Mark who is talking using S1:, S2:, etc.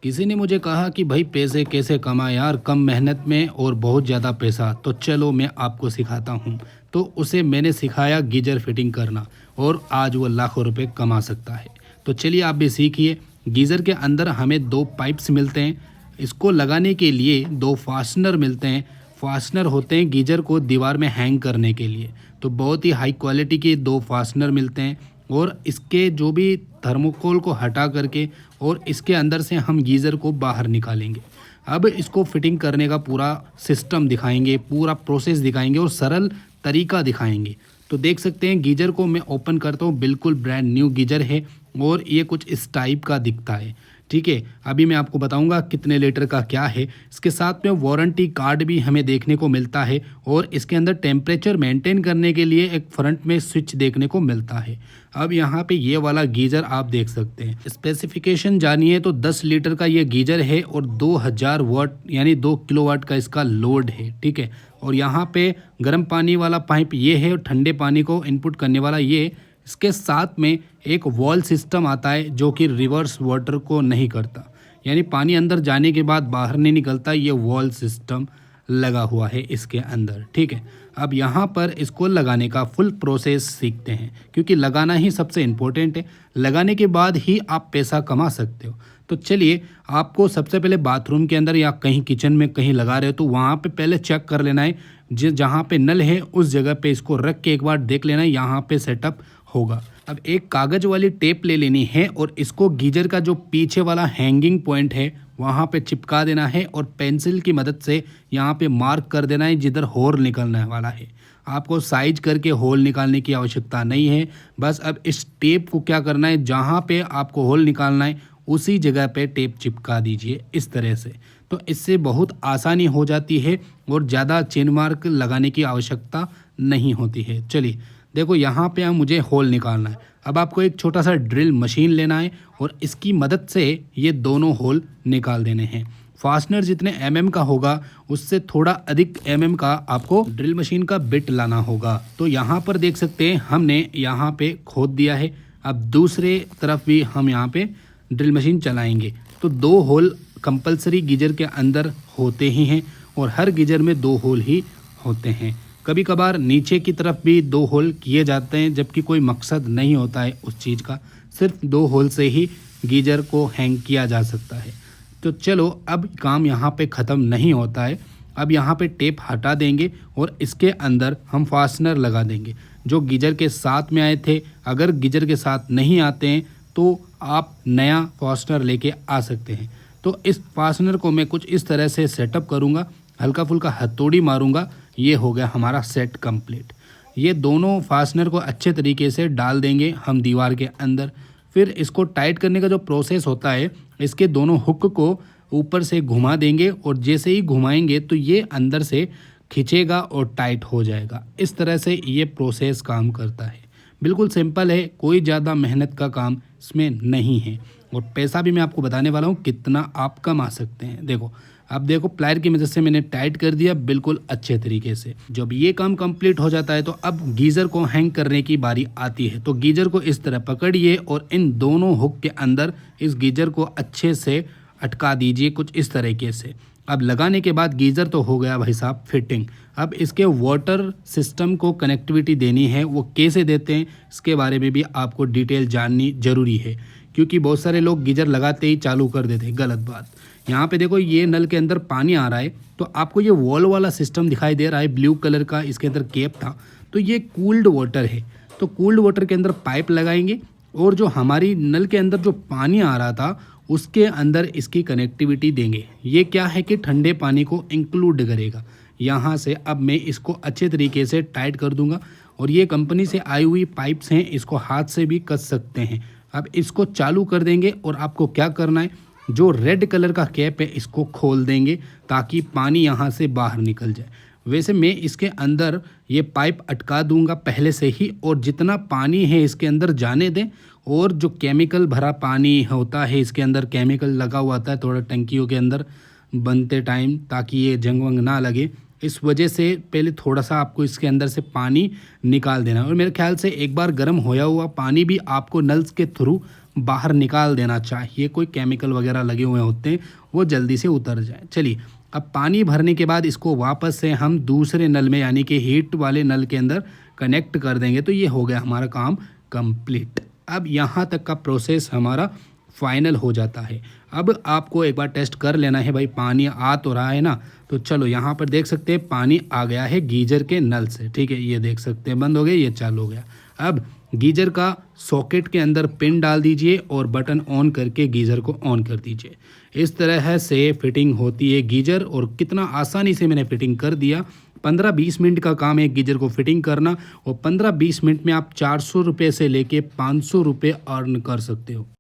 S1: किसी ने मुझे कहा कि भाई पैसे कैसे कमाएं यार कम मेहनत में और बहुत ज़्यादा पैसा। तो चलो मैं आपको सिखाता हूँ। तो उसे मैंने सिखाया गीजर फिटिंग करना और आज वो लाखों रुपए कमा सकता है। तो चलिए आप भी सीखिए। गीज़र के अंदर हमें दो पाइप्स मिलते हैं। इसको लगाने के लिए दो फास्टनर मिलते हैं। फास्टनर होते हैं गीजर को दीवार में हैंग करने के लिए। तो बहुत ही हाई क्वालिटी के दो फास्टनर मिलते हैं और इसके जो भी थर्मोकोल को हटा करके और इसके अंदर से हम गीज़र को बाहर निकालेंगे। अब इसको फिटिंग करने का पूरा सिस्टम दिखाएंगे, पूरा प्रोसेस दिखाएंगे और सरल तरीका दिखाएंगे। तो देख सकते हैं गीज़र को मैं ओपन करता हूँ, बिल्कुल ब्रांड न्यू गीज़र है और ये कुछ इस टाइप का दिखता है। ठीक है, अभी मैं आपको बताऊंगा कितने लीटर का क्या है। इसके साथ में वारंटी कार्ड भी हमें देखने को मिलता है और इसके अंदर टेम्परेचर मेंटेन करने के लिए एक फ्रंट में स्विच देखने को मिलता है। अब यहाँ पे ये वाला गीज़र आप देख सकते हैं। स्पेसिफिकेशन जानिए तो 10 लीटर का ये गीज़र है और 2000 वाट यानी 2 किलोवाट का इसका लोड है। ठीक है, और यहाँ पे गर्म पानी वाला पाइप ये है और ठंडे पानी को इनपुट करने वाला ये। इसके साथ में एक वॉल सिस्टम आता है जो कि रिवर्स वाटर को नहीं करता, यानी पानी अंदर जाने के बाद बाहर नहीं निकलता। ये वॉल सिस्टम लगा हुआ है इसके अंदर। ठीक है, अब यहाँ पर इसको लगाने का फुल प्रोसेस सीखते हैं क्योंकि लगाना ही सबसे इम्पोर्टेंट है। लगाने के बाद ही आप पैसा कमा सकते हो। तो चलिए, आपको सबसे पहले बाथरूम के अंदर या कहीं किचन में कहीं लगा रहे हो तो वहाँ पे पहले चेक कर लेना है। जहाँ पे नल है उस जगह पे इसको रख के एक बार देख लेना है यहाँ पे सेटअप होगा। अब एक कागज़ वाली टेप ले लेनी है और इसको गीजर का जो पीछे वाला हैंगिंग पॉइंट है वहाँ पे चिपका देना है और पेंसिल की मदद से यहाँ पे मार्क कर देना है जिधर होल निकलने वाला है। आपको साइज करके होल निकालने की आवश्यकता नहीं है। बस अब इस टेप को क्या करना है, जहाँ पे आपको होल निकालना है उसी जगह पे टेप चिपका दीजिए इस तरह से। तो इससे बहुत आसानी हो जाती है और ज़्यादा चेन मार्क लगाने की आवश्यकता नहीं होती है। चलिए देखो, यहाँ पे मुझे होल निकालना है। अब आपको एक छोटा सा ड्रिल मशीन लेना है और इसकी मदद से ये दोनों होल निकाल देने हैं। फास्टनर जितने mm का होगा उससे थोड़ा अधिक mm का आपको ड्रिल मशीन का बिट लाना होगा। तो यहाँ पर देख सकते हैं हमने यहाँ पे खोद दिया है। अब दूसरे तरफ भी हम यहाँ पे ड्रिल मशीन चलाएंगे। तो दो होल कंपलसरी गीजर के अंदर होते ही हैं और हर गीजर में दो होल ही होते हैं। कभी कभार नीचे की तरफ भी दो होल किए जाते हैं जबकि कोई मकसद नहीं होता है उस चीज़ का, सिर्फ दो होल से ही गीजर को हैंग किया जा सकता है। तो चलो, अब काम यहाँ पे ख़त्म नहीं होता है। अब यहाँ पे टेप हटा देंगे और इसके अंदर हम फास्टनर लगा देंगे जो गीजर के साथ में आए थे। अगर गीजर के साथ नहीं आते हैं तो आप नया फास्टनर लेके आ सकते हैं। तो इस फास्टनर को मैं कुछ इस तरह से सेटअप करूँगा, हल्का फुल्का हथौड़ी मारूंगा। ये हो गया हमारा सेट कंप्लीट। ये दोनों फास्टनर को अच्छे तरीके से डाल देंगे हम दीवार के अंदर। फिर इसको टाइट करने का जो प्रोसेस होता है, इसके दोनों हुक को ऊपर से घुमा देंगे और जैसे ही घुमाएंगे तो ये अंदर से खींचेगा और टाइट हो जाएगा। इस तरह से ये प्रोसेस काम करता है। बिल्कुल सिंपल है, कोई ज़्यादा मेहनत का काम इसमें नहीं है और पैसा भी मैं आपको बताने वाला हूँ कितना आप कमा सकते हैं। देखो, अब देखो, प्लायर की मदद से मैंने टाइट कर दिया बिल्कुल अच्छे तरीके से। जब ये काम कंप्लीट हो जाता है तो अब गीज़र को हैंग करने की बारी आती है। तो गीज़र को इस तरह पकड़िए और इन दोनों हुक के अंदर इस गीज़र को अच्छे से अटका दीजिए कुछ इस तरीके से। अब लगाने के बाद गीज़र तो हो गया भाई साहब फिटिंग। अब इसके वाटर सिस्टम को कनेक्टिविटी देनी है, वो कैसे देते हैं इसके बारे में भी आपको डिटेल जाननी ज़रूरी है क्योंकि बहुत सारे लोग गीज़र लगाते ही चालू कर देते हैं, गलत बात। यहाँ पे देखो, ये नल के अंदर पानी आ रहा है तो आपको ये वॉल वाला सिस्टम दिखाई दे रहा है, ब्लू कलर का इसके अंदर कैप था। तो ये कूल्ड वाटर है। तो कूल्ड वाटर के अंदर पाइप लगाएंगे और जो हमारी नल के अंदर जो पानी आ रहा था उसके अंदर इसकी कनेक्टिविटी देंगे। ये क्या है कि ठंडे पानी को इंक्लूड करेगा। यहाँ से अब मैं इसको अच्छे तरीके से टाइट कर दूंगा और ये कंपनी से आई हुई पाइप्स हैं, इसको हाथ से भी कस सकते हैं। अब इसको चालू कर देंगे और आपको क्या करना है, जो रेड कलर का कैप है इसको खोल देंगे ताकि पानी यहाँ से बाहर निकल जाए। वैसे मैं इसके अंदर ये पाइप अटका दूंगा पहले से ही और जितना पानी है इसके अंदर जाने दें। और जो केमिकल भरा पानी होता है इसके अंदर केमिकल लगा हुआ आता है थोड़ा टंकियों के अंदर बनते टाइम, ताकि ये जंग वंग ना लगे। इस वजह से पहले थोड़ा सा आपको इसके अंदर से पानी निकाल देना और मेरे ख्याल से एक बार गर्म होया हुआ पानी भी आपको नल्स के थ्रू बाहर निकाल देना चाहिए, कोई केमिकल वगैरह लगे हुए होते हैं वो जल्दी से उतर जाए। चलिए अब पानी भरने के बाद इसको वापस से हम दूसरे नल में यानी कि हीट वाले नल के अंदर कनेक्ट कर देंगे तो ये हो गया हमारा काम कंप्लीट। अब यहाँ तक का प्रोसेस हमारा फाइनल हो जाता है। अब आपको एक बार टेस्ट कर लेना है भाई पानी आ तो रहा है ना। तो चलो यहाँ पर देख सकते हैं पानी आ गया है गीजर के नल से, ठीक है, ये देख सकते हैं बंद हो गया, ये चालू हो गया। अब गीजर का सॉकेट के अंदर पिन डाल दीजिए और बटन ऑन करके गीज़र को ऑन कर दीजिए। इस तरह से फिटिंग होती है गीजर, और कितना आसानी से मैंने फिटिंग कर दिया। 15-20 मिनट का काम है गीजर को फिटिंग करना, और 15-20 मिनट में आप 400 रुपये से लेके 500 रुपये अर्न कर सकते हो।